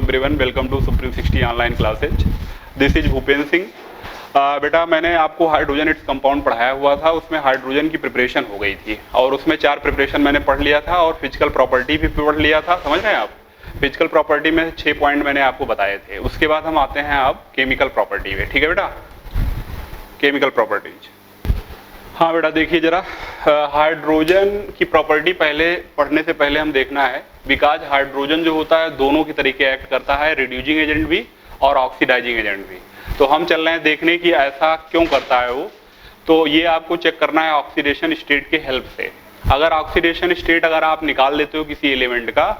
Everyone, welcome to supreme 60 online classes. This is Bhupendra Singh. बेटा, मैंने आपको हाइड्रोजन इट्स कंपाउंड पढ़ाया हुआ था, उसमें हाइड्रोजन की प्रिपरेशन हो गई थी और उसमें 4 प्रिपरेशन मैंने पढ़ लिया था और फिजिकल प्रॉपर्टी भी पढ़ लिया था। समझ रहे हैं आप? फिजिकल प्रॉपर्टी में 6 पॉइंट मैंने आपको बताए थे। उसके बाद हम आते हैं अब केमिकल प्रॉपर्टी में। ठीक है बेटा, केमिकल प्रॉपर्टीज। हाँ बेटा, देखिए जरा, हाइड्रोजन की प्रॉपर्टी पहले पढ़ने से पहले हम देखना है, बिकॉज हाइड्रोजन जो होता है दोनों की तरीके एक्ट करता है, रिड्यूसिंग एजेंट भी और ऑक्सीडाइजिंग एजेंट भी। तो हम चल रहे हैं देखने की ऐसा क्यों करता है वो। तो ये आपको चेक करना है ऑक्सीडेशन स्टेट के हेल्प से। अगर ऑक्सीडेशन स्टेट अगर आप निकाल लेते हो किसी एलिमेंट का,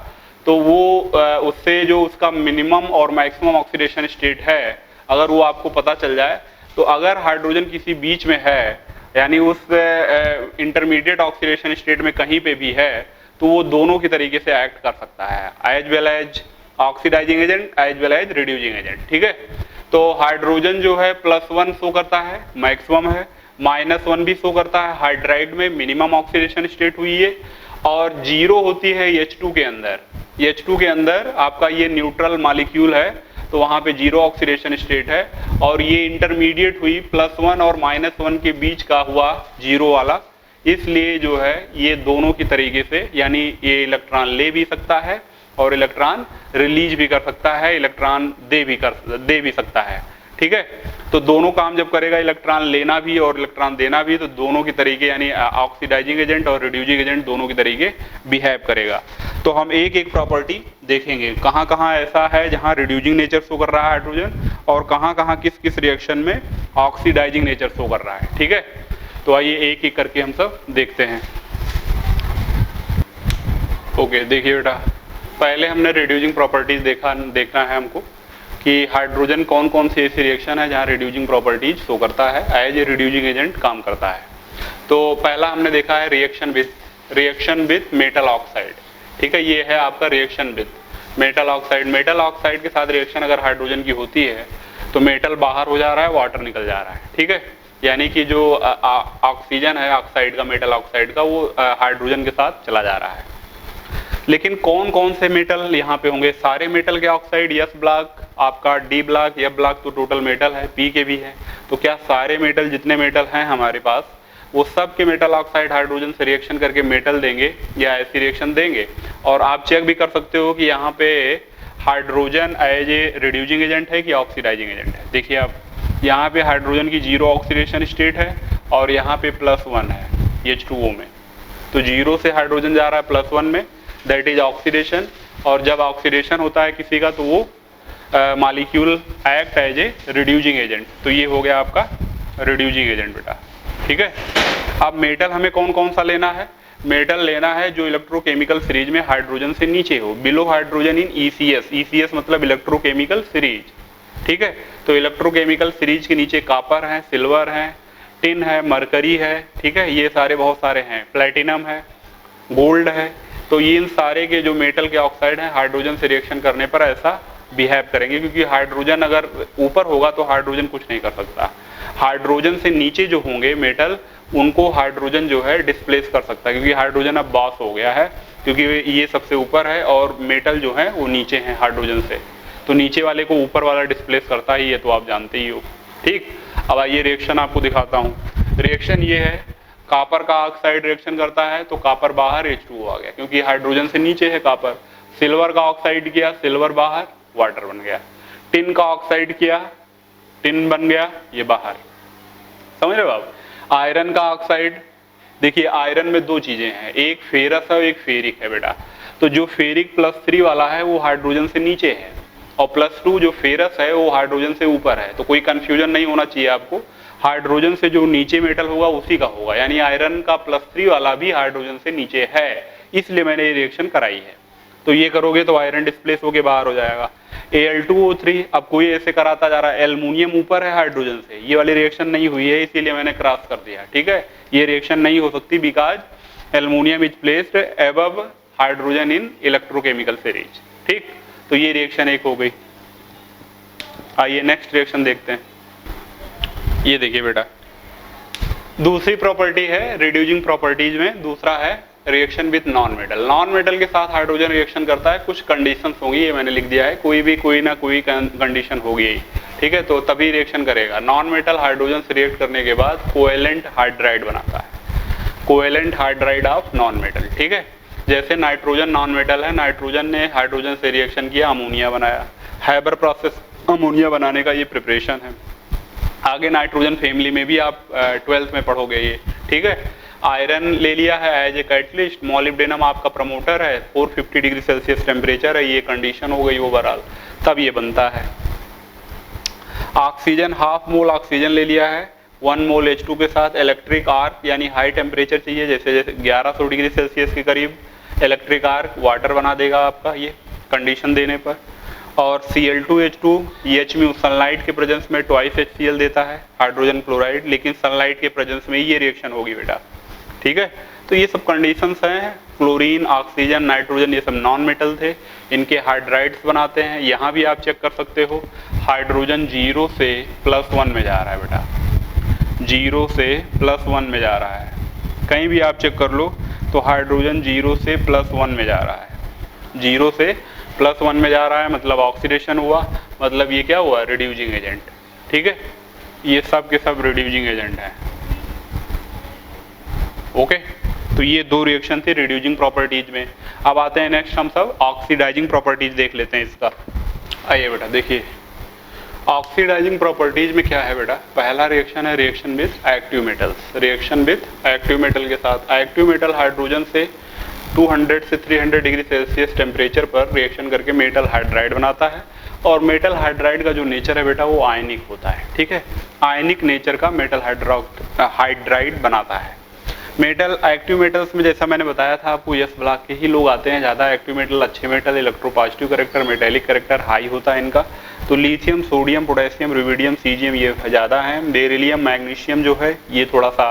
तो वो उससे जो उसका मिनिमम और मैक्सिमम ऑक्सीडेशन स्टेट है, अगर वो आपको पता चल जाए, तो अगर हाइड्रोजन किसी बीच में है, यानी उस इंटरमीडिएट ऑक्सीडेशन स्टेट में कहीं पे भी है, तो वो दोनों की तरीके से एक्ट कर सकता है, as well as oxidising agent as well as reducing agent. ठीक है, तो हाइड्रोजन जो है +1 शो करता है, मैक्सिमम है, -1 भी शो करता है, हाइड्राइड में मिनिमम ऑक्सीडेशन स्टेट हुई है, और 0 होती है H2 के अंदर। H2 के अंदर आपका ये न्यूट्रल मॉलिक्यूल है, तो वहां पे 0 ऑक्सीडेशन स्टेट है, और ये इंटरमीडिएट हुई +1 और -1 के बीच का हुआ 0 वाला। इसलिए जो है ये दोनों की तरीके से, यानी ये इलेक्ट्रॉन ले भी सकता है और इलेक्ट्रॉन रिलीज भी कर सकता है, इलेक्ट्रॉन दे भी सकता है। ठीक है, तो दोनों काम जब करेगा, इलेक्ट्रॉन लेना भी और इलेक्ट्रॉन देना भी, तो दोनों की तरीके यानी ऑक्सीडाइजिंग एजेंट और रिड्यूसिंग एजेंट दोनों की तरीके बिहेव करेगा। तो हम एक एक प्रॉपर्टी देखेंगे, कहाँ कहाँ ऐसा है जहाँ रिड्यूसिंग नेचर शो कर रहा है हाइड्रोजन, और कहाँ कहाँ किस किस रिएक्शन में ऑक्सीडाइजिंग नेचर शो कर रहा है। ठीक है, तो आइए एक एक करके हम सब देखते हैं। ओके, देखिए बेटा, पहले हमने रिड्यूसिंग प्रॉपर्टीज देखना है हमको कि हाइड्रोजन कौन कौन सी ऐसी रिएक्शन है जहाँ रिड्यूसिंग प्रॉपर्टीज शो करता है, एज ए रिड्यूसिंग एजेंट काम करता है। तो पहला हमने देखा है रिएक्शन विथ मेटल ऑक्साइड। ठीक है, ये है आपका reaction with metal oxide. Metal oxide के साथ रिएक्शन अगर हाइड्रोजन की होती है, तो मेटल बाहर हो जा रहा है, वाटर निकल जा रहा है। ठीक है, यानी कि जो ऑक्सीजन है ऑक्साइड का, मेटल ऑक्साइड का, वो हाइड्रोजन के साथ चला जा रहा है। लेकिन कौन कौन से मेटल यहाँ पे होंगे? सारे मेटल के ऑक्साइड, यस ब्लॉक, आपका डी ब्लॉक, एफ ब्लॉक, तो टोटल मेटल है, पी के भी है। तो क्या सारे मेटल, जितने मेटल हैं हमारे पास, वो सब के मेटल ऑक्साइड हाइड्रोजन से रिएक्शन करके मेटल देंगे या ऐसी रिएक्शन देंगे? और आप चेक भी कर सकते हो कि यहाँ पे hydrogen as a reducing agent है कि ऑक्सीडाइजिंग एजेंट है। देखिए आप, यहाँ पे हाइड्रोजन की 0 ऑक्सीडेशन स्टेट है और यहाँ पे +1 है H2O में, तो 0 से हाइड्रोजन जा रहा है +1 में, दैट इज ऑक्सीडेशन। और जब ऑक्सीडेशन होता है किसी का, तो वो molecule act as a reducing agent. तो ये हो गया आपका रिड्यूसिंग एजेंट बेटा। ठीक है, अब मेटल हमें कौन कौन सा लेना है? मेटल लेना है जो इलेक्ट्रोकेमिकल सीरीज में हाइड्रोजन से नीचे हो, below hydrogen in ECS। ECS मतलब इलेक्ट्रोकेमिकल सीरीज। ठीक है, तो इलेक्ट्रोकेमिकल सीरीज के नीचे कॉपर है, सिल्वर है, टिन है, मरकरी है। ठीक है, ये सारे बहुत सारे हैं, प्लेटिनम है, गोल्ड है। तो ये इन सारे के जो मेटल के ऑक्साइड हैं, हाइड्रोजन से रिएक्शन करने पर ऐसा बिहेव करेंगे, क्योंकि हाइड्रोजन अगर ऊपर होगा तो हाइड्रोजन कुछ नहीं कर सकता। हाइड्रोजन से नीचे जो होंगे मेटल, उनको हाइड्रोजन जो है डिस्प्लेस कर सकता है, क्योंकि हाइड्रोजन अब बॉस हो गया है, क्योंकि ये सबसे ऊपर है और मेटल जो है वो नीचे हैं हाइड्रोजन से। तो नीचे वाले को ऊपर वाला डिस्प्लेस करता ही है, तो आप जानते ही हो। ठीक, अब आइए रिएक्शन आपको दिखाता हूँ। रिएक्शन ये है, कॉपर का ऑक्साइड रिएक्शन करता है तो कॉपर बाहर, H2O आ गया, क्योंकि हाइड्रोजन से नीचे है कॉपर। सिल्वर का ऑक्साइड किया, सिल्वर बाहर, वाटर बन गया। टिन का ऑक्साइड किया, टिन बन गया, ये बाहर। समझ रहे हो आप? आयरन का ऑक्साइड, देखिए आयरन में 2 चीजें हैं, एक फेरस है और एक फेरिक है बेटा। तो जो फेरिक +3 वाला है वो हाइड्रोजन से नीचे है, और +2 जो फेरस है वो हाइड्रोजन से ऊपर है। तो कोई कंफ्यूजन नहीं होना चाहिए आपको, हाइड्रोजन से जो नीचे मेटल होगा उसी का होगा, यानी आयरन का +3 वाला भी हाइड्रोजन से नीचे है, इसलिए मैंने ये रिएक्शन कराई है। तो ये करोगे तो आयरन डिस्प्लेस होके बाहर हो जाएगा। Al2O3, अब कोई ऐसे कराता जा रहा है, एल्युमिनियम ऊपर है हाइड्रोजन से, ये वाली रिएक्शन नहीं हुई है, इसीलिए मैंने क्रॉस कर दिया। ठीक है, ये रिएक्शन नहीं हो सकती, because aluminium is placed above hydrogen in electrochemical series. ठीक, तो ये रिएक्शन एक हो गई। आइए नेक्स्ट रिएक्शन देखते हैं। ये देखिए बेटा, दूसरी प्रॉपर्टी है रिड्यूसिंग प्रॉपर्टीज में, दूसरा है reaction with non metal. Non metal के साथ हाइड्रोजन रिएक्शन करता है, कुछ कंडीशंस होंगी, ये मैंने लिख दिया है, कोई ना कोई कंडीशन होगी ही, ठीक है, तो तभी रिएक्शन करेगा। नॉन मेटल हाइड्रोजन से रिएक्ट करने के बाद कोवेलेंट हाइड्राइड बनाता है, covalent hydride of non metal, ठीक है। जैसे नाइट्रोजन नॉन मेटल है, नाइट्रोजन ने हाइड्रोजन से रिएक्शन किया, अमोनिया बनाया। हैबर प्रोसेस अमोनिया बनाने का ये प्रिपरेशन है। आगे नाइट्रोजन फैमिली में भी आप 12th में पढ़ोगे ये, ठीक है। आयरन ले लिया है एज ए कैटलिस्ट, मॉलिब्डेनम आपका प्रमोटर है, 450 डिग्री सेल्सियस टेम्परेचर है, ये कंडीशन हो गई ओवरऑल, तब ये बनता है। ऑक्सीजन हाफ मोल ऑक्सीजन ले लिया है, 1 मोल H2 के साथ इलेक्ट्रिक आर्क यानी हाई टेम्परेचर चाहिए, जैसे 1100 डिग्री सेल्सियस के करीब इलेक्ट्रिक आर्क वाटर बना देगा आपका ये कंडीशन देने पर। और Cl2H2 HMu सनलाइट के प्रेजेंस में ट्वाइस HCl देता है हाइड्रोजन क्लोराइड, लेकिन सनलाइट के प्रेजेंस में ये रिएक्शन होगी बेटा, ठीक है। तो ये सब कंडीशंस हैं। क्लोरीन, ऑक्सीजन, नाइट्रोजन ये सब नॉन मेटल थे, इनके हाइड्राइड्स बनाते हैं। यहाँ भी आप चेक कर सकते हो, हाइड्रोजन 0 से +1 में जा रहा है बेटा, 0 से +1 में जा रहा है, कहीं भी आप चेक कर लो तो हाइड्रोजन 0 से +1 में जा रहा है, 0 से +1 में जा रहा है, मतलब ऑक्सीडेशन हुआ, मतलब ये क्या हुआ, रिड्यूसिंग एजेंट, ठीक है। ये सब के सब रिड्यूसिंग एजेंट हैं, ओके। तो ये दो रिएक्शन थे रिड्यूसिंग प्रॉपर्टीज में। अब आते हैं नेक्स्ट, हम सब ऑक्सीडाइजिंग प्रॉपर्टीज देख लेते हैं इसका। आइए बेटा देखिए, ऑक्सीडाइजिंग प्रॉपर्टीज में क्या है बेटा, पहला रिएक्शन है reaction with active metals. Reaction with active metal के साथ, एक्टिव मेटल हाइड्रोजन से 200 से 300 डिग्री सेल्सियस टेम्परेचर पर रिएक्शन करके मेटल हाइड्राइड बनाता है। और मेटल हाइड्राइड का जो नेचर है बेटा वो आयनिक होता है, ठीक है, आयनिक नेचर का मेटल हाइड्राइड बनाता है। मेटल एक्टिव मेटल्स में जैसा मैंने बताया था आपको, यस ब्लॉक के ही लोग आते हैं ज़्यादा। एक्टिव मेटल अच्छे metal, electropositive character, metallic character high होता है इनका। तो lithium, sodium, potassium, rubidium, caesium ये ज़्यादा है। बेरिलियम, मैग्नीशियम जो है ये थोड़ा सा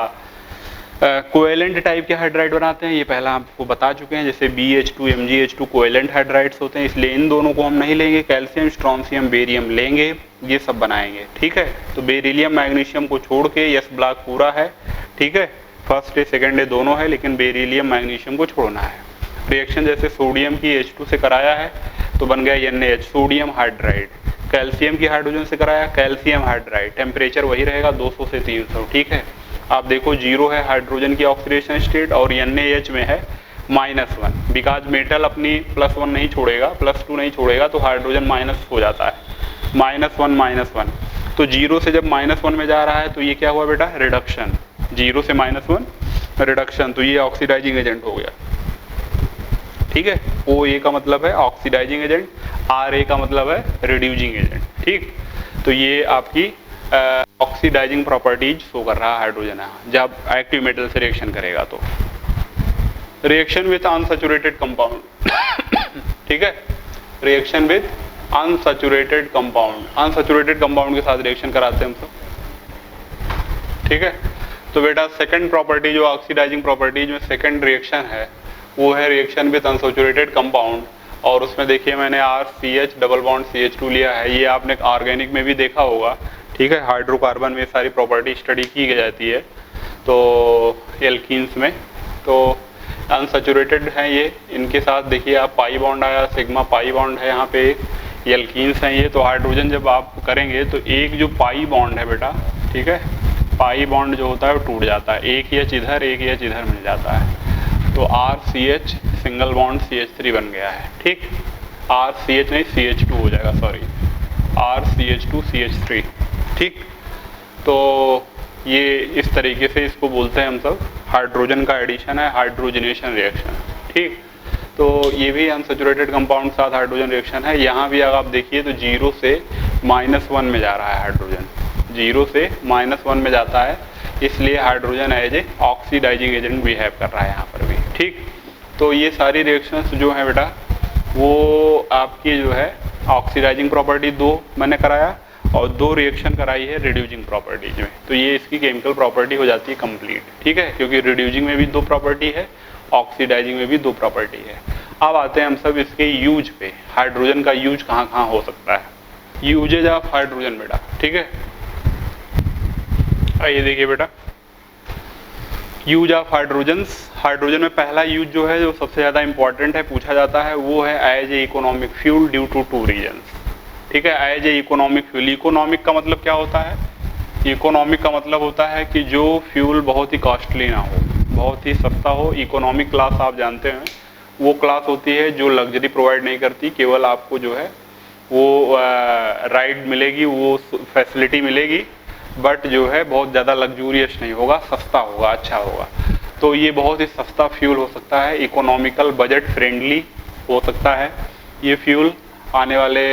कोवेलेंट टाइप के हाइड्राइड बनाते हैं, ये पहला आपको बता चुके हैं। जैसे BH2, MgH2 कोवेलेंट हाइड्राइड्स होते हैं, इसलिए इन दोनों को हम नहीं लेंगे। कैल्शियम, स्ट्रोंशियम, बेरियम लेंगे, ये सब बनाएंगे, ठीक है। तो बेरिलियम, मैग्नीशियम को छोड़ के यस ब्लॉक पूरा है, ठीक है, फर्स्ट डे सेकेंड डे दोनों है, लेकिन बेरिलियम मैग्नीशियम को छोड़ना है। रिएक्शन जैसे सोडियम की H2 से कराया है तो बन गया NaH, सोडियम हाइड्राइड। कैल्शियम की हाइड्रोजन से कराया, कैल्शियम हाइड्राइड। टेम्परेचर वही रहेगा 200 से 300, ठीक है। आप देखो 0 है हाइड्रोजन की ऑक्सीडेशन स्टेट और NaH में है -1, बिकॉज मेटल अपनी +1 नहीं छोड़ेगा, +2 नहीं छोड़ेगा, तो हाइड्रोजन माइनस हो जाता है, -1। तो 0 से जब -1 में जा रहा है तो ये क्या हुआ बेटा, रिडक्शन, 0 से -1 रिडक्शन, तो ये ऑक्सीडाइजिंग एजेंट हो गया, ठीक है। OA का मतलब है ऑक्सीडाइजिंग एजेंट, RA का मतलब है रिड्यूसिंग एजेंट, ठीक। तो ये आपकी ऑक्सीडाइजिंग प्रॉपर्टीज शो कर रहा है हाइड्रोजन जब एक्टिव मेटल से रिएक्शन करेगा। तो रिएक्शन विथ अनसैचुरेटेड कंपाउंड ठीक है, reaction with unsaturated compound, unsaturated compound के साथ रिएक्शन कराते हैं हम सब, ठीक है। तो बेटा सेकंड प्रॉपर्टी जो ऑक्सीडाइजिंग प्रॉपर्टीज में सेकंड रिएक्शन है वो है रिएक्शन विथ अनसैचुरेटेड कंपाउंड। और उसमें देखिए मैंने RCH डबल बॉन्ड CH2 लिया है, ये आपने ऑर्गेनिक में भी देखा होगा, ठीक है। हाइड्रोकार्बन में सारी प्रॉपर्टी स्टडी की जाती है, तो एल्कीन्स में तो अनसैचुरेटेड हैं ये, इनके साथ देखिए आप पाई बॉन्ड आया, सिग्मा पाई बॉन्ड है यहाँ पे, एल्कीन्स हैं ये। तो हाइड्रोजन जब आप करेंगे तो एक जो पाई बॉन्ड है बेटा, ठीक है, पाई बॉन्ड जो होता है वो टूट जाता है, एक H इधर एक H इधर मिल जाता है, तो RCH सिंगल बॉन्ड CH3 बन गया है, ठीक। RCH नहीं CH2 हो जाएगा, सॉरी, RCH2 CH3, ठीक। तो ये इस तरीके से इसको बोलते हैं हम सब, हाइड्रोजन का एडिशन है, हाइड्रोजनेशन रिएक्शन, ठीक। तो ये भी अनसैचुरेटेड कंपाउंड साथ हाइड्रोजन रिएक्शन है। यहाँ भी अगर आप देखिए तो 0 से -1 में जा रहा है हाइड्रोजन, 0 से -1 में जाता है, इसलिए hydrogen as a oxidising agent behave कर रहा है यहाँ पर भी, ठीक। तो ये सारी रिएक्शंस जो हैं बेटा वो आपकी जो है ऑक्सीडाइजिंग प्रॉपर्टी 2 मैंने कराया और 2 रिएक्शन कराई है रिड्यूसिंग प्रॉपर्टीज में, तो ये इसकी केमिकल प्रॉपर्टी हो जाती है कंप्लीट, ठीक है, क्योंकि रिड्यूसिंग में भी 2 प्रॉपर्टी है, ऑक्सीडाइजिंग में भी 2 प्रॉपर्टी है। अब आते हैं हम सब इसके यूज पे, हाइड्रोजन का यूज कहाँ कहाँ हो सकता है, यूजेज ऑफ हाइड्रोजन बेटा, ठीक है। आइए देखिए बेटा, यूज ऑफ हाइड्रोजन में पहला यूज जो है, जो सबसे ज़्यादा इंपॉर्टेंट है, पूछा जाता है, वो है as a economic fuel due to two reasons. ठीक है, as a economic fuel. Economic का मतलब क्या होता है? इकोनॉमिक का मतलब होता है कि जो फ्यूल बहुत ही कॉस्टली ना हो, बहुत ही सस्ता हो। इकोनॉमिक क्लास आप जानते हैं, वो क्लास होती है जो लग्जरी प्रोवाइड नहीं करती, केवल आपको जो है वो राइड मिलेगी, वो फैसिलिटी मिलेगी, बट जो है बहुत ज़्यादा लग्जूरियस नहीं होगा, सस्ता होगा, अच्छा होगा। तो ये बहुत ही सस्ता फ्यूल हो सकता है, इकोनॉमिकल, बजट फ्रेंडली हो सकता है ये फ्यूल। आने वाले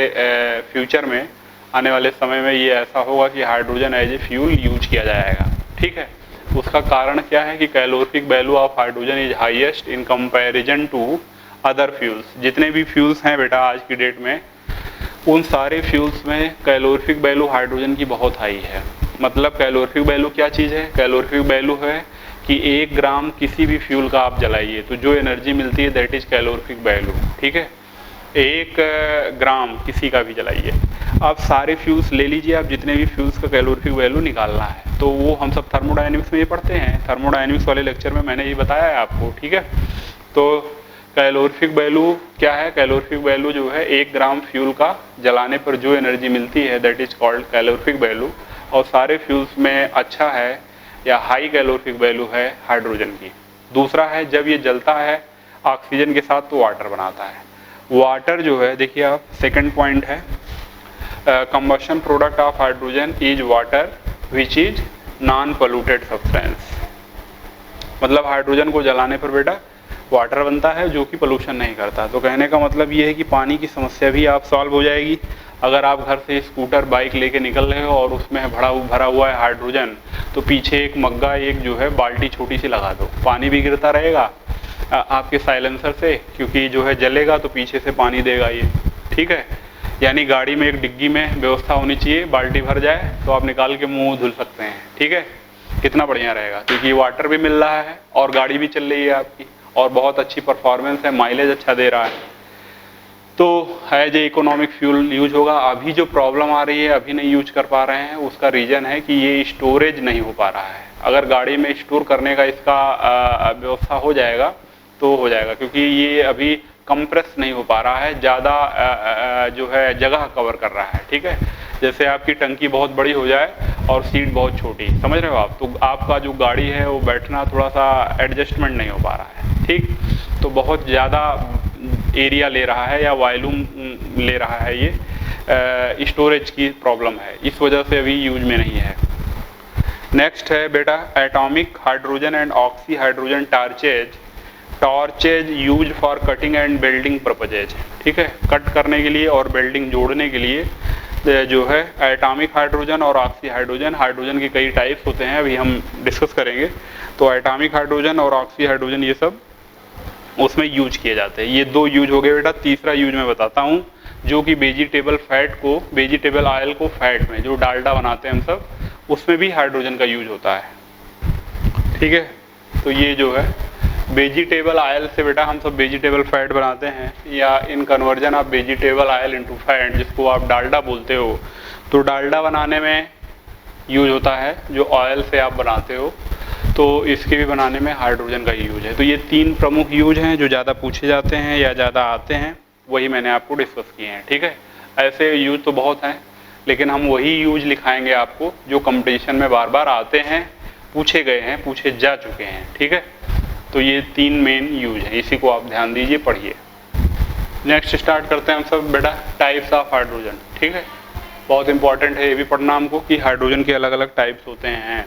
फ्यूचर में, आने वाले समय में ये ऐसा होगा कि hydrogen as a fuel use किया जाएगा। ठीक है, उसका कारण क्या है कि calorific value of hydrogen is highest in comparison to other fuels. जितने भी फ्यूल्स हैं बेटा आज की डेट में, उन सारे फ्यूल्स में कैलोरिफिक वैल्यू हाइड्रोजन की बहुत हाई है। मतलब कैलोरिफिक वैल्यू क्या चीज़ है? कैलोरिफिक वैल्यू है कि 1 ग्राम किसी भी फ्यूल का आप जलाइए तो जो एनर्जी मिलती है, दैट इज कैलोरिफिक वैल्यू। ठीक है, 1 ग्राम किसी का भी जलाइए। आप सारे फ्यूल्स ले लीजिए, आप जितने भी फ्यूल्स का कैलोरिफिक वैल्यू निकालना है, तो वो हम सब थर्मोडायनेमिक्स में ये पढ़ते हैं। थर्मोडायनेमिक्स वाले लेक्चर में मैंने ये बताया है आपको। ठीक है, तो कैलोरिफिक वैल्यू क्या है? कैलोरिफिक वैल्यू जो है 1 ग्राम फ्यूल का जलाने पर जो एनर्जी मिलती है, that is called calorific value. और सारे फ्यूल्स में अच्छा है या हाई कैलोरिफिक वैल्यू है हाइड्रोजन की। दूसरा है, जब ये जलता है ऑक्सीजन के साथ तो वाटर बनाता है। वाटर जो है, देखिए आप, सेकंड पॉइंट है, combustion product of hydrogen is water which is non polluted substance. मतलब हाइड्रोजन को जलाने पर बेटा वाटर बनता है जो कि पोल्यूशन नहीं करता। तो कहने का मतलब ये है कि पानी की समस्या भी आप सॉल्व हो जाएगी। अगर आप घर से स्कूटर बाइक लेके निकल रहे हो और उसमें भरा हुआ है हाइड्रोजन, तो पीछे एक मग्गा, एक जो है बाल्टी छोटी सी लगा दो, पानी भी गिरता रहेगा आपके साइलेंसर से, क्योंकि जो है जलेगा तो पीछे से पानी देगा ये। ठीक है, यानी गाड़ी में एक डिग्गी में व्यवस्था होनी चाहिए, बाल्टी भर जाए तो आप निकाल के मुंह धुल सकते हैं। ठीक है, कितना बढ़िया रहेगा, क्योंकि वाटर भी मिल रहा है और गाड़ी भी चल रही है आपकी, और बहुत अच्छी परफॉर्मेंस है, माइलेज अच्छा दे रहा है। तो as a economic fuel use होगा। अभी जो प्रॉब्लम आ रही है, अभी नहीं यूज कर पा रहे हैं, उसका रीज़न है कि ये स्टोरेज नहीं हो पा रहा है। अगर गाड़ी में स्टोर करने का इसका व्यवस्था हो जाएगा तो हो जाएगा, क्योंकि ये अभी कंप्रेस नहीं हो पा रहा है, ज़्यादा जो है जगह कवर कर रहा है। ठीक है, जैसे आपकी टंकी बहुत बड़ी हो जाए और सीट बहुत छोटी, समझ रहे हो आप, तो आपका जो गाड़ी है वो बैठना थोड़ा सा एडजस्टमेंट नहीं हो पा रहा है। ठीक, तो बहुत ज़्यादा एरिया ले रहा है या वॉल्यूम ले रहा है, ये स्टोरेज की प्रॉब्लम है, इस वजह से अभी यूज में नहीं है। नेक्स्ट है बेटा atomic hydrogen and oxy hydrogen torches use for cutting and building purposes. ठीक है, कट करने के लिए और बिल्डिंग जोड़ने के लिए जो है एटॉमिक हाइड्रोजन और ऑक्सी हाइड्रोजन, हाइड्रोजन के कई टाइप्स होते हैं, अभी हम डिस्कस करेंगे। तो एटॉमिक हाइड्रोजन और ऑक्सी हाइड्रोजन ये सब उसमें यूज किए जाते हैं। ये 2 यूज हो गए बेटा। तीसरा यूज मैं बताता हूँ, जो कि वेजिटेबल फैट को, वेजिटेबल ऑयल को फैट में, जो डालडा बनाते हैं हम सब, उसमें भी हाइड्रोजन का यूज होता है। ठीक है, तो ये जो है वेजिटेबल ऑयल से बेटा हम सब वेजिटेबल फैट बनाते हैं, या in conversion of vegetable oil into fat, जिसको आप डालडा बोलते हो, तो डालडा बनाने में यूज होता है, जो ऑयल से आप बनाते हो, तो इसके भी बनाने में हाइड्रोजन का ही यूज है। तो ये 3 प्रमुख यूज हैं जो ज़्यादा पूछे जाते हैं या ज़्यादा आते हैं, वही मैंने आपको डिस्कस किए हैं। ठीक है, ऐसे यूज तो बहुत हैं, लेकिन हम वही यूज लिखाएंगे आपको जो कंपटीशन में बार बार आते हैं, पूछे गए हैं, पूछे जा चुके हैं। ठीक है, तो ये 3 मेन यूज हैं, इसी को आप ध्यान दीजिए, पढ़िए। नेक्स्ट स्टार्ट करते हैं हम सब बेटा टाइप्स ऑफ हाइड्रोजन। ठीक है, बहुत इंपॉर्टेंट है ये भी पढ़ना हमको कि हाइड्रोजन के अलग अलग टाइप्स होते हैं।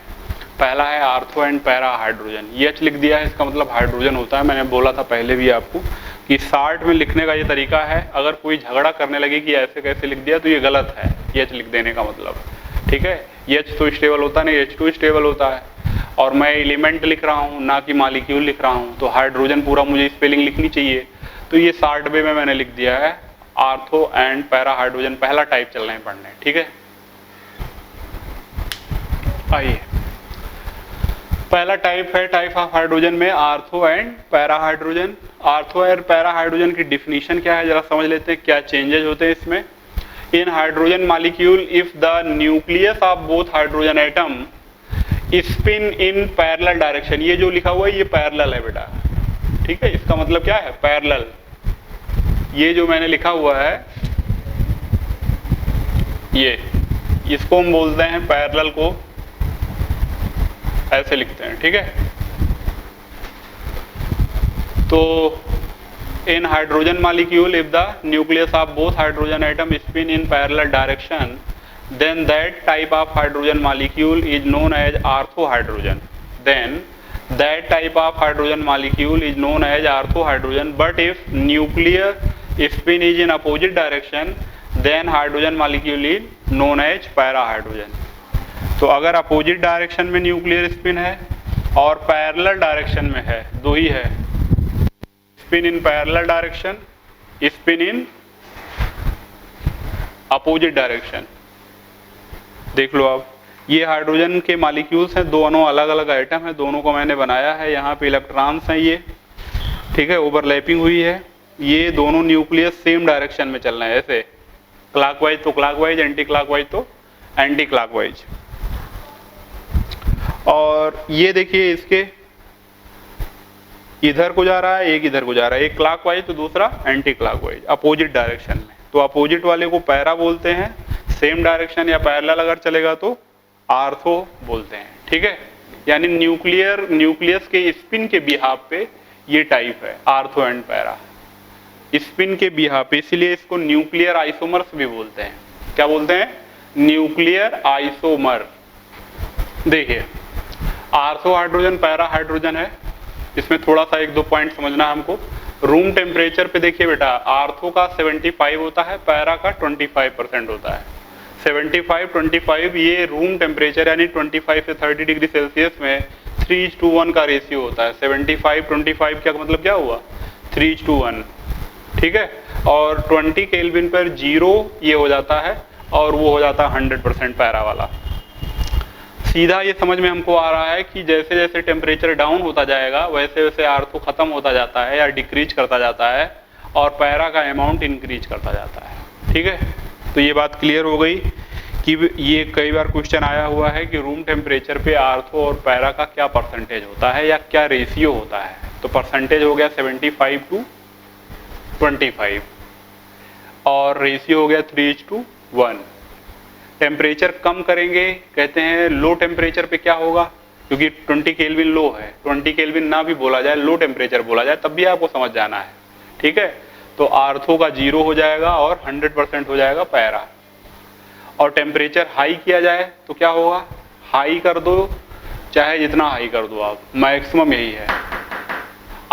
पहला है ortho and para hydrogen. H लिख दिया है, इसका मतलब हाइड्रोजन होता है। मैंने बोला था पहले भी आपको कि शार्ट में लिखने का ये तरीका है। अगर कोई झगड़ा करने लगे कि ऐसे कैसे लिख दिया, तो ये गलत है एच लिख देने का मतलब। ठीक है, एच तो स्टेबल होता नहीं, H2 स्टेबल होता है, और मैं एलिमेंट लिख रहा हूँ ना कि मॉलिक्यूल लिख रहा हूँ, तो हाइड्रोजन पूरा मुझे स्पेलिंग लिखनी चाहिए, तो ये शार्ट वे में मैंने लिख दिया है आर्थो एंड पैरा हाइड्रोजन। पहला टाइप चल रहे हैं पढ़ने। ठीक है, आइए, पहला टाइप है टाइप ऑफ हाइड्रोजन में ortho and para hydrogen. Ortho and para hydrogen की डिफिनीशन क्या है, जरा समझ लेते हैं, क्या चेंजेस होते हैं इसमें। In hydrogen molecule, if the nucleus of both hydrogen atom spin in parallel direction, ये जो लिखा हुआ है ये पैरेलल है बेटा, ठीक है, इसका मतलब क्या है, पैरेलल। ये जो मैंने लिखा हुआ है ये, इसको हम बोलते हैं पैरेलल को, ऐसे लिखते हैं, ठीक है। तो in hydrogen molecule if the nucleus of both hydrogen atom spin in parallel direction then that type of hydrogen molecule is known as orthohydrogen. Then that type of hydrogen molecule is known as orthohydrogen. But if nuclear spin is in opposite direction, then hydrogen molecule is known as parahydrogen. तो अगर opposite direction में nuclear spin है और parallel direction में है, दो ही है, spin in parallel direction, spin in opposite direction. देख लो आप, ये हाइड्रोजन के मॉलिक्यूल्स हैं, दोनों अलग अलग आइटम हैं, दोनों को मैंने बनाया है, यहाँ पे इलेक्ट्रॉन्स हैं ये, ठीक है, ओवरलैपिंग हुई है, ये दोनों न्यूक्लियस सेम डायरेक्शन में चल रहे हैं, ऐसे क्लॉकवाइज तो क्लॉकवाइज, एंटी क्लॉकवाइज तो एंटी क्लॉकवाइज। और ये देखिए इसके इधर को जा रहा है, एक इधर को जा रहा है, एक क्लॉकवाइज तो दूसरा एंटी क्लॉकवाइज, अपोजिट डायरेक्शन में। तो अपोजिट वाले को पैरा बोलते हैं, सेम डायरेक्शन या पैरेलल अगर चलेगा तो आर्थो बोलते हैं, ठीक है। यानी न्यूक्लियस के स्पिन के बिहाफ पे ये टाइप है, आर्थो एंड पैरा, स्पिन के बिहाफ पे, इसलिए इसको न्यूक्लियर आइसोमर्स भी बोलते हैं। क्या बोलते हैं, न्यूक्लियर आइसोमर। देखिए आर्थो हाइड्रोजन, पैरा हाइड्रोजन है, इसमें थोड़ा सा एक दो पॉइंट समझना है हमको। रूम टेम्परेचर पे देखिए बेटा, आर्थो का 75 होता है, पैरा का 25% होता है। 75-25 ये रूम टेम्परेचर यानी 25 से 30 डिग्री सेल्सियस में 3:1 का रेशियो होता है। 75-25 का मतलब क्या हुआ, 3:1, ठीक है। और 20 केल्विन पर 0 ये हो जाता है और वो हो जाता है 100% पैरा वाला। सीधा ये समझ में हमको आ रहा है कि जैसे जैसे टेम्परेचर डाउन होता जाएगा वैसे वैसे आर्थो खत्म होता जाता है या डिक्रीज करता जाता है और पैरा का अमाउंट इंक्रीज करता जाता है, ठीक है। तो ये बात क्लियर हो गई कि ये कई बार क्वेश्चन आया हुआ है कि रूम टेम्परेचर पे आर्थो और पैरा का क्या परसेंटेज होता है या क्या रेशियो होता है। तो परसेंटेज हो गया 75-25 और रेशियो हो गया 3:1। टेम्परेचर कम करेंगे, कहते हैं लो टेम्परेचर पे क्या होगा, क्योंकि 20 केल्विन लो है, 20 केल्विन ना भी बोला जाए, लो टेम्परेचर बोला जाए, तब भी आपको समझ जाना है, ठीक है। तो आर्थो का 0 हो जाएगा और 100% हो जाएगा पैरा। और टेम्परेचर हाई किया जाए तो क्या होगा, हाई कर दो, चाहे जितना हाई कर दो आप, मैक्सिमम यही है।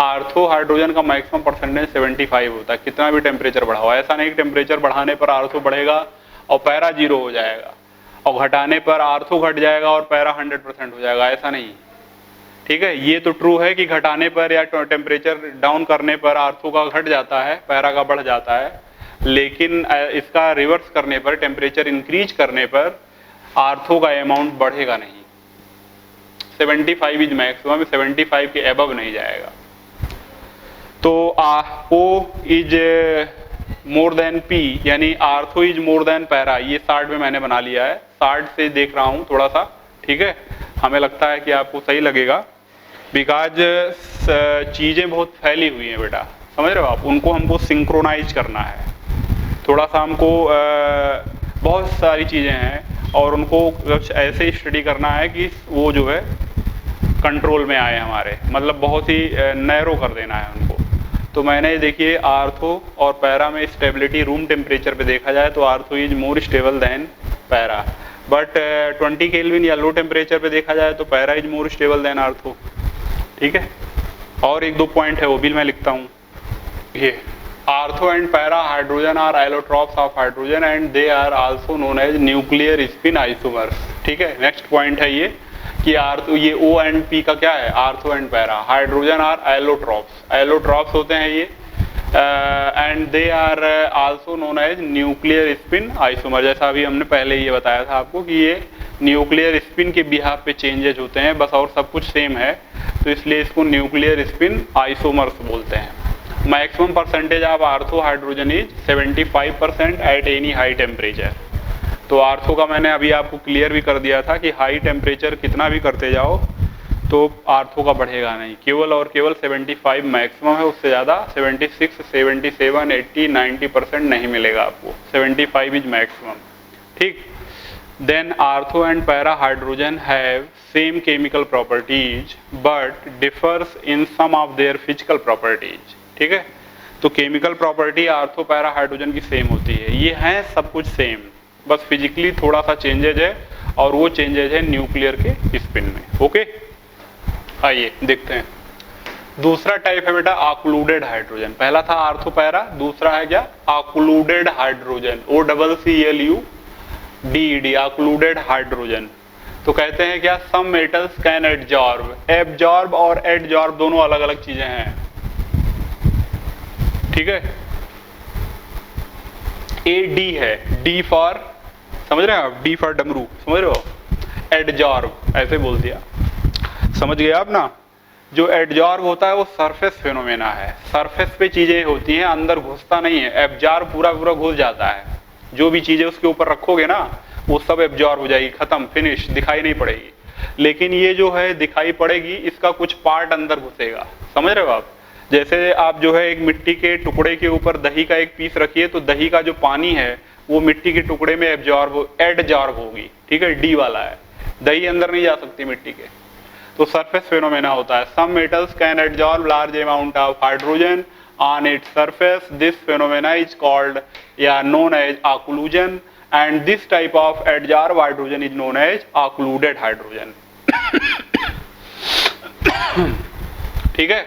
आर्थो हाइड्रोजन का मैक्सिमम परसेंटेज 75 होता है, कितना भी टेम्परेचर बढ़ाओ। ऐसा नहीं कि टेम्परेचर बढ़ाने पर आर्थो बढ़ेगा और पैरा 0 हो जाएगा और घटाने पर आर्थो घट जाएगा और पैरा 100% हो जाएगा, ऐसा नहीं, ठीक है। ये तो ट्रू है कि घटाने पर या टेम्परेचर डाउन करने पर आर्थो का घट जाता है, पैरा का बढ़ जाता है, लेकिन इसका रिवर्स करने पर, टेम्परेचर इंक्रीज करने पर आर्थो का अमाउंट बढ़ेगा नहीं। 75 इज मैक्सिमम, 75 के अबव नहीं जाएगा। तो O is more than P, यानी ortho is more than para, ये 60 में मैंने बना लिया है, 60 से देख रहा हूँ थोड़ा सा, ठीक है। हमें लगता है कि आपको सही लगेगा, बिकॉज चीज़ें बहुत फैली हुई हैं बेटा, समझ रहे हो आप, उनको हमको सिंक्रोनाइज करना है थोड़ा सा, हमको बहुत सारी चीज़ें हैं और उनको कुछ ऐसे स्टडी करना है कि वो जो है कंट्रोल में आए हमारे, मतलब बहुत ही नैरो कर देना है उनको। तो मैंने देखिए आर्थो और पैरा में स्टेबिलिटी रूम टेम्परेचर पे देखा जाए तो ortho is more stable then para, but 20 kelvin या लो टेम्परेचर पे देखा जाए तो para is more stable then ortho, ठीक है। और एक दो पॉइंट है वो भी मैं लिखता हूँ, ये ortho and para hydrogen are allotropes of hydrogen and they are also known as nuclear spin isomers, ठीक है। नेक्स्ट पॉइंट है ये कि आर्थो, ये O एंड P का क्या है, ortho and para. Hydrogen are allotropes, allotropes होते हैं ये, and they are also known as nuclear spin isomer. जैसा अभी हमने पहले ये बताया था आपको कि ये न्यूक्लियर स्पिन के बिहाफ पे चेंजेज होते हैं, बस और सब कुछ सेम है, तो इसलिए इसको न्यूक्लियर स्पिन आइसोमर्स बोलते हैं। Maximum percentage of ortho hydrogen is 75% at any high temperature. तो आर्थो का मैंने अभी आपको क्लियर भी कर दिया था कि हाई टेम्परेचर कितना भी करते जाओ तो आर्थो का बढ़ेगा नहीं, केवल और केवल 75 मैक्सिमम है, उससे ज़्यादा 76, 77, 80, 90% नहीं मिलेगा आपको, 75 इज मैक्सिमम। ठीक, then ortho and para hydrogen have same chemical properties but differs in some of their physical properties. ठीक है, तो chemical property ortho para hydrogen की सेम होती है, ये हैं सब कुछ सेम, बस फिजिकली थोड़ा सा चेंजेज है और वो चेंजेज है न्यूक्लियर के स्पिन में। ओके, आइए देखते हैं। दूसरा टाइप है बेटा ऑक्लूडेड हाइड्रोजन। पहला था आर्थो पैरा, दूसरा है क्या occluded hydrogen, OCCLUDED, occluded hydrogen. तो कहते हैं क्या सम मेटल्स कैन एब्जॉर्ब और एडजॉर्ब दोनों अलग अलग चीजें हैं। ठीक है, AD है, D फॉर, समझ रहे हैं आप, D फॉर डमरू, समझ रहे हो, एडजॉर्ब ऐसे बोल दिया, समझ गए आप ना। जो एडजॉर्ब होता है वो सरफेस फेनोमेना है, सरफेस पे चीजें होती हैं, अंदर घुसता नहीं है। एब्जॉर्ब पूरा पूरा घुस जाता है, जो भी चीजें उसके ऊपर रखोगे ना वो सब एब्जॉर्ब हो जाएगी, खत्म, फिनिश, दिखाई नहीं पड़ेगी। लेकिन ये जो है दिखाई पड़ेगी, इसका कुछ पार्ट अंदर घुसेगा, समझ रहे हो आप। जैसे आप जो है एक मिट्टी के टुकड़े के ऊपर दही का एक पीस रखिए तो दही का जो पानी है वो मिट्टी के टुकड़े में एडजॉर्ब होगी। ठीक है, D वाला है, दही अंदर नहीं जा सकती मिट्टी के, तो सरफेस फेनोमेना होता है। Some metals can adsorb large amount of hydrogen on its surface, this phenomena is called या known as occlusion and this type of adsorb hydrogen is known as occluded hydrogen. ठीक है,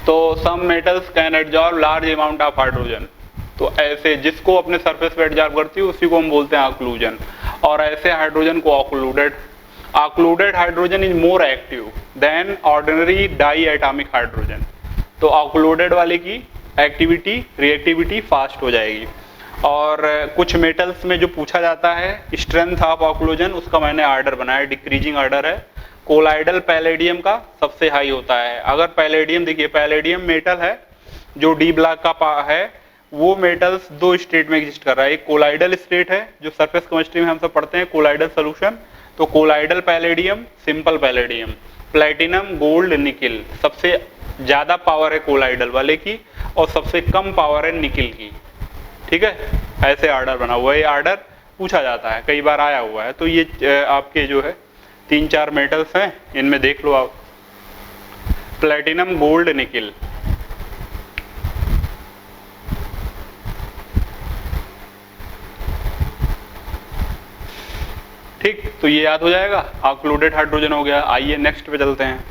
तो some metals can adsorb large amount of hydrogen, तो ऐसे जिसको अपने surface पे adsorb करती है उसी को हम बोलते हैं ऑक्लूजन, और ऐसे हाइड्रोजन को occluded. Occluded hydrogen is more active than ordinary diatomic hydrogen, तो ऑक्लूडेड वाले की एक्टिविटी रिएक्टिविटी फास्ट हो जाएगी। और कुछ मेटल्स में जो पूछा जाता है स्ट्रेंथ ऑफ ऑक्लूजन, उसका मैंने आर्डर बनाया, डिक्रीजिंग आर्डर है। कोलाइडल पैलेडियम का सबसे हाई होता है। अगर पैलेडियम, देखिए पैलेडियम मेटल है जो D ब्लॉक का है, वो मेटल्स दो स्टेट में एग्जिस्ट कर रहा है। एक कोलाइडल स्टेट है जो सरफेस केमिस्ट्री में हम सब पढ़ते हैं, कोलाइडल सोल्यूशन, तो colloidal palladium, simple palladium, platinum, gold, nickel. सबसे ज्यादा पावर है कोलाइडल वाले की और सबसे कम पावर है निकिल की। ठीक है, ऐसे आर्डर बना हुआ है, ये आर्डर पूछा जाता है, कई बार आया हुआ है। तो ये आपके जो है 3-4 मेटल्स हैं, इनमें देख लो आप, प्लैटिनम, गोल्ड, निकिल। ठीक, तो ये याद हो जाएगा, ऑक्लूडेड हाइड्रोजन हो गया। आइए नेक्स्ट पे चलते हैं।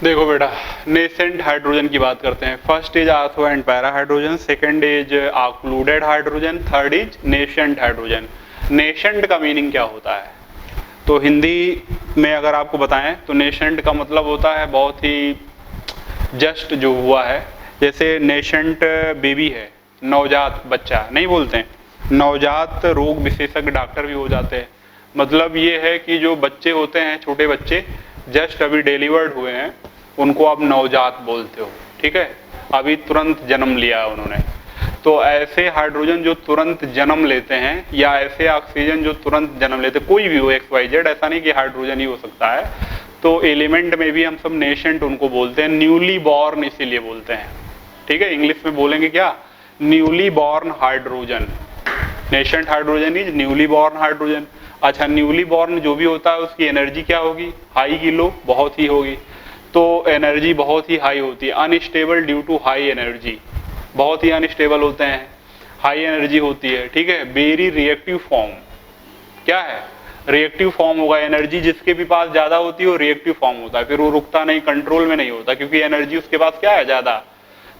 देखो बेटा, नेसेंट हाइड्रोजन की बात करते हैं। First is ortho and para hydrogen, second is occluded hydrogen, third is nascent hydrogen. Nascent का मीनिंग क्या होता है, तो हिंदी में अगर आपको बताएं तो नेसेंट का मतलब होता है बहुत ही जस्ट जो हुआ है। जैसे नेसेंट बेबी है, नवजात बच्चा नहीं बोलते हैं, नवजात रोग विशेषज्ञ डॉक्टर भी हो जाते हैं। मतलब ये है कि जो बच्चे होते हैं, छोटे बच्चे जस्ट अभी डिलीवर्ड हुए हैं, उनको आप नवजात बोलते हो। ठीक है, अभी तुरंत जन्म लिया उन्होंने। तो ऐसे हाइड्रोजन जो तुरंत जन्म लेते हैं, या ऐसे ऑक्सीजन जो तुरंत जन्म लेते हैं, कोई भी हो XYZ, ऐसा नहीं कि हाइड्रोजन ही हो सकता है। तो एलिमेंट में भी हम सब नेसेंट उनको बोलते हैं, न्यूली बॉर्न इसीलिए बोलते हैं। ठीक है, इंग्लिश में बोलेंगे क्या, newly born hydrogen. Nascent hydrogen is newly born hydrogen. अच्छा, न्यूली बॉर्न जो भी होता है उसकी एनर्जी क्या होगी, हाई की लो, बहुत ही होगी। तो एनर्जी बहुत ही हाई होती है, unstable due to high energy, बहुत ही अनस्टेबल होते हैं, हाई एनर्जी होती है। ठीक है, वेरी रिएक्टिव फॉर्म, क्या है, रिएक्टिव फॉर्म होगा। एनर्जी जिसके भी पास ज्यादा होती है वो रिएक्टिव फॉर्म होता है, फिर वो रुकता नहीं, कंट्रोल में नहीं होता, क्योंकि एनर्जी उसके पास क्या है, ज्यादा।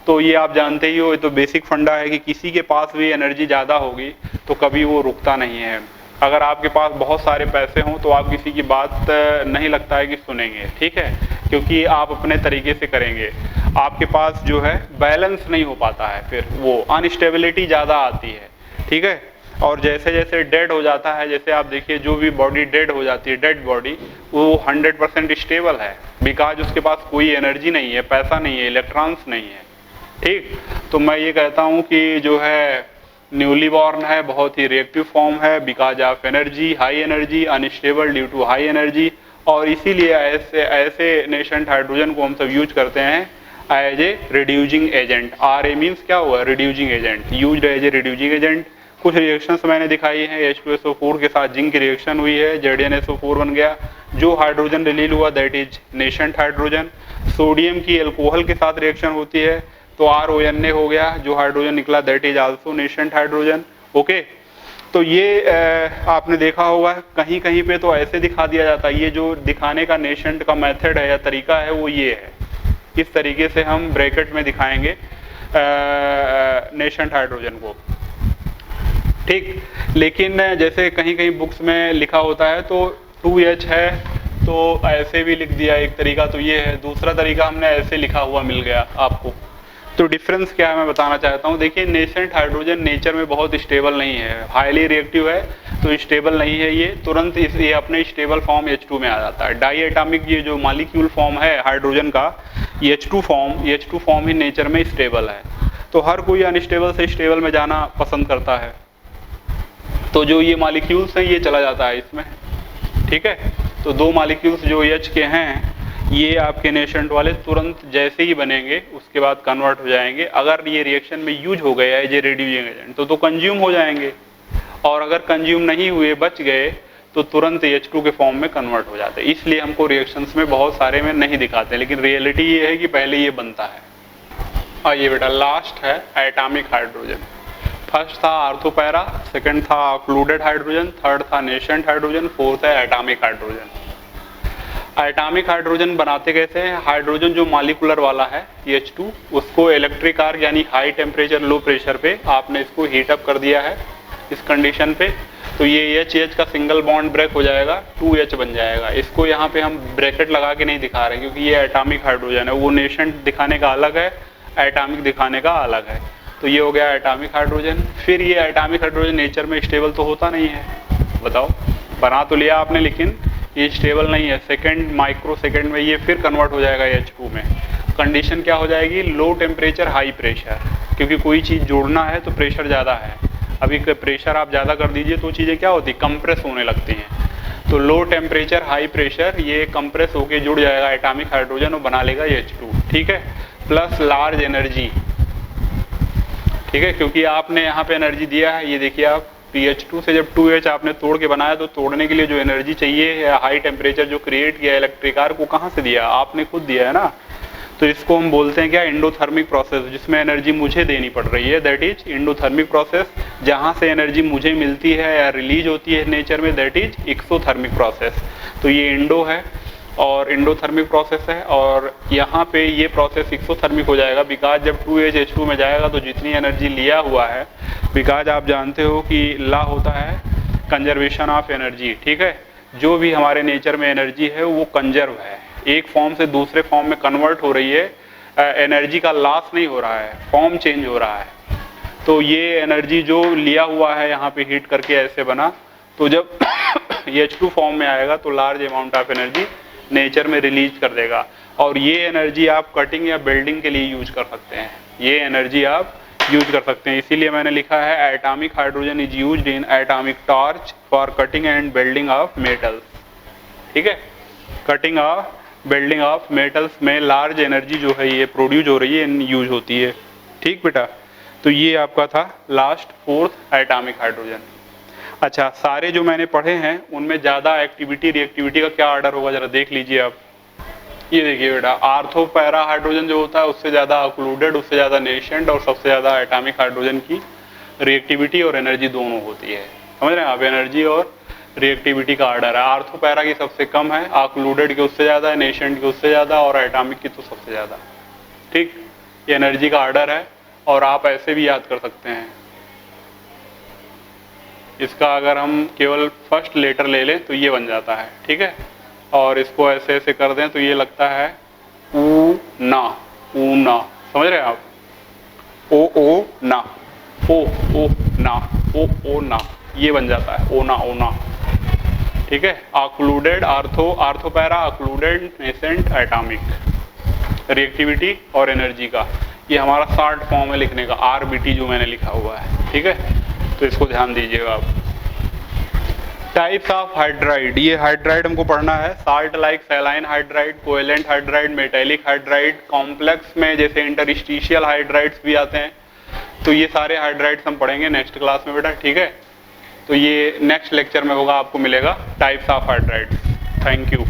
तो ये आप जानते ही हो, ये तो बेसिक फंडा है कि किसी के पास भी एनर्जी ज्यादा होगी तो कभी वो रुकता नहीं है। अगर आपके पास बहुत सारे पैसे हों तो आप किसी की बात नहीं लगता है कि सुनेंगे। ठीक है, क्योंकि आप अपने तरीके से करेंगे। आपके पास जो है बैलेंस नहीं हो पाता है, फिर वो अनस्टेबिलिटी ज़्यादा आती है। ठीक है, और जैसे जैसे डेड हो जाता है, जैसे आप देखिए जो भी बॉडी डेड हो जाती है, डेड बॉडी, वो 100% स्टेबल है, बिकॉज उसके पास कोई एनर्जी नहीं है, पैसा नहीं है, इलेक्ट्रॉन्स नहीं है। ठीक, तो मैं ये कहता हूँ कि जो है न्यूली बॉर्न है, बहुत ही रिएक्टिव फॉर्म है because of energy, high energy, unstable due to high energy, और इसीलिए ऐसे नेशेंट हाइड्रोजन को हम सब यूज करते हैं as a reducing agent. Are a means क्या हुआ, reducing agent, used as a reducing agent. कुछ रिएक्शंस मैंने दिखाई हैं, H2SO4 के साथ जिंक की रिएक्शन हुई है, ZnSO4 बन गया, जो हाइड्रोजन रिलीज हुआ दैट इज नेशेंट हाइड्रोजन। सोडियम की अल्कोहल के साथ रिएक्शन होती है तो RONA हो गया, जो हाइड्रोजन निकला that is also nascent hydrogen. Okay, तो ये आपने देखा होगा कहीं कहीं पे तो ऐसे दिखा दिया जाता है, ये जो दिखाने का नेशेंट का मेथड है या तरीका है वो ये है, इस तरीके से हम ब्रैकेट में दिखाएंगे नेशेंट हाइड्रोजन को, ठीक। लेकिन जैसे कहीं कहीं बुक्स में लिखा होता है तो 2H है तो ऐसे भी लिख दिया एक तरीका, तो ये है, दूसरा तरीका हमने ऐसे लिखा हुआ मिल गया आपको। तो डिफरेंस क्या है मैं बताना चाहता हूँ। देखिए नेशेंट हाइड्रोजन नेचर में बहुत स्टेबल नहीं है, हाईली रिएक्टिव है तो स्टेबल नहीं है, ये तुरंत ये अपने स्टेबल फॉर्म H2 में आ जाता है। डाई एटॉमिक ये जो मॉलिक्यूल फॉर्म है हाइड्रोजन का, ये H2 फॉर्म ही नेचर में स्टेबल है, तो हर कोई अनस्टेबल से स्टेबल में जाना पसंद करता है, तो जो ये मॉलिक्यूल्स हैं ये चला जाता है इसमें, ठीक है। तो दो मॉलिक्यूल्स जो H के हैं ये आपके नेशेंट वाले तुरंत जैसे ही बनेंगे उसके बाद कन्वर्ट हो जाएंगे। अगर ये रिएक्शन में यूज हो गया एज ए रिड्यूसिंग एजेंट तो कंज्यूम हो जाएंगे, और अगर कंज्यूम नहीं हुए बच गए तो तुरंत H2 के फॉर्म में कन्वर्ट हो जाते हैं। इसलिए हमको रिएक्शंस में बहुत सारे में नहीं दिखाते, लेकिन रियलिटी ये है कि पहले ये बनता है। आइए बेटा, लास्ट है एटॉमिक हाइड्रोजन। फर्स्ट था आर्थोपैरा, सेकंड था ऑक्लूडेड हाइड्रोजन, थर्ड था नेशेंट हाइड्रोजन, फोर्थ है एटॉमिक हाइड्रोजन। एटॉमिक हाइड्रोजन बनाते कैसे हैं, हाइड्रोजन जो मॉलिक्यूलर वाला है H2 उसको इलेक्ट्रिक आर्क यानी हाई टेम्परेचर लो प्रेशर पे आपने इसको हीट अप कर दिया है इस कंडीशन पे, तो ये H का सिंगल बॉन्ड ब्रेक हो जाएगा, 2H बन जाएगा। इसको यहाँ पे हम ब्रैकेट लगा के नहीं दिखा रहे क्योंकि ये एटॉमिक हाइड्रोजन है, वो नेशेंट दिखाने का अलग है, एटॉमिक दिखाने का अलग है। तो ये हो गया एटॉमिक हाइड्रोजन। फिर ये एटॉमिक हाइड्रोजन नेचर में स्टेबल तो होता नहीं है, बताओ, बना तो लिया आपने लेकिन ये स्टेबल नहीं है, सेकेंड माइक्रो सेकेंड में ये फिर कन्वर्ट हो जाएगा H2 में। कंडीशन क्या हो जाएगी, लो टेम्परेचर हाई प्रेशर, क्योंकि कोई चीज़ जोड़ना है तो प्रेशर ज़्यादा है, अभी प्रेशर आप ज़्यादा कर दीजिए तो चीज़ें क्या होती, कंप्रेस होने लगती हैं। तो लो टेम्परेचर हाई प्रेशर ये कंप्रेस होके जुड़ जाएगा एटॉमिक हाइड्रोजन और बना लेगा H2, ठीक है। प्लस लार्ज एनर्जी, ठीक है, क्योंकि आपने यहाँ पे एनर्जी दिया है, ये देखिए आप H2 से जब 2H आपने तोड़ के बनाया तो तोड़ने के लिए जो एनर्जी चाहिए, हाई टेम्परेचर जो क्रिएट किया इलेक्ट्रिक आर्क, को कहाँ से दिया, आपने खुद दिया है ना। तो इसको हम बोलते हैं क्या, एंडोथर्मिक प्रोसेस, जिसमें एनर्जी मुझे देनी पड़ रही है, दैट इज एंडोथर्मिक प्रोसेस। जहाँ से एनर्जी मुझे मिलती है या रिलीज होती है नेचर में, दैट इज एक्सोथर्मिक प्रोसेस। तो ये एंडो है और एंडोथर्मिक प्रोसेस है, और यहाँ पे ये प्रोसेस एक्सोथर्मिक हो जाएगा बिकॉज जब 2H H2 में जाएगा तो जितनी एनर्जी लिया हुआ है, बिकॉज आप जानते हो कि लॉ होता है कंजर्वेशन ऑफ एनर्जी, ठीक है। जो भी हमारे नेचर में एनर्जी है वो कंजर्व है, एक फॉर्म से दूसरे फॉर्म में कन्वर्ट हो रही है, एनर्जी का लॉस नहीं हो रहा है, फॉर्म चेंज हो रहा है। तो ये एनर्जी जो लिया हुआ है यहाँ पे हीट करके ऐसे बना, तो जब H2 फॉर्म में आएगा तो large amount of energy nature में रिलीज कर देगा, और ये एनर्जी आप कटिंग या बेल्डिंग के लिए यूज कर सकते हैं, ये एनर्जी आप यूज कर सकते हैं। इसीलिए मैंने लिखा है atomic hydrogen is used in atomic torch for cutting and welding of metals, ठीक है। Cutting of welding of metals में लार्ज एनर्जी जो है ये प्रोड्यूस हो रही है, यूज होती है, ठीक बेटा। तो ये आपका था लास्ट फोर्थ एटॉमिक हाइड्रोजन। अच्छा, सारे जो मैंने पढ़े हैं उनमें ज़्यादा एक्टिविटी रिएक्टिविटी का क्या ऑर्डर होगा जरा देख लीजिए आप। ये देखिए बेटा, आर्थो पैरा हाइड्रोजन जो होता है उससे ज़्यादा ऑक्लूडेड, उससे ज़्यादा नेशेंट, और सबसे ज़्यादा एटॉमिक हाइड्रोजन की रिएक्टिविटी और एनर्जी दोनों होती है, समझ रहे हैं आप। एनर्जी और रिएक्टिविटी का ऑर्डर है, आर्थो पैरा की सबसे कम है, ऑक्लूडेड की उससे ज़्यादा है, नेशेंट की उससे ज़्यादा, और एटॉमिक की तो सबसे ज़्यादा, ठीक। ये एनर्जी का ऑर्डर है, और आप ऐसे भी याद कर सकते हैं इसका, अगर हम केवल फर्स्ट लेटर ले लें तो ये बन जाता है, ठीक है। और इसको ऐसे ऐसे कर दें तो ये लगता है ऊना, ऊना, समझ रहे हैं आप, ओ ना, ओ ना, ओ ना, ये बन जाता है ओना, ओना, ठीक है। Occluded, ortho para, occluded, nascent, atomic, reactivity और एनर्जी का ये हमारा शॉर्ट फॉर्म है लिखने का, RBT जो मैंने लिखा हुआ है, ठीक है। तो इसको ध्यान दीजिएगा आप। टाइप्स ऑफ हाइड्राइड, ये हाइड्राइड हमको पढ़ना है। Salt like saline hydride, covalent hydride, metallic hydride, complex में जैसे इंटरस्टिशियल हाइड्राइड्स भी आते हैं। तो ये सारे हाइड्राइड्स हम पढ़ेंगे नेक्स्ट क्लास में बेटा, ठीक है। तो ये नेक्स्ट लेक्चर में होगा, आपको मिलेगा types of hydride. Thank you.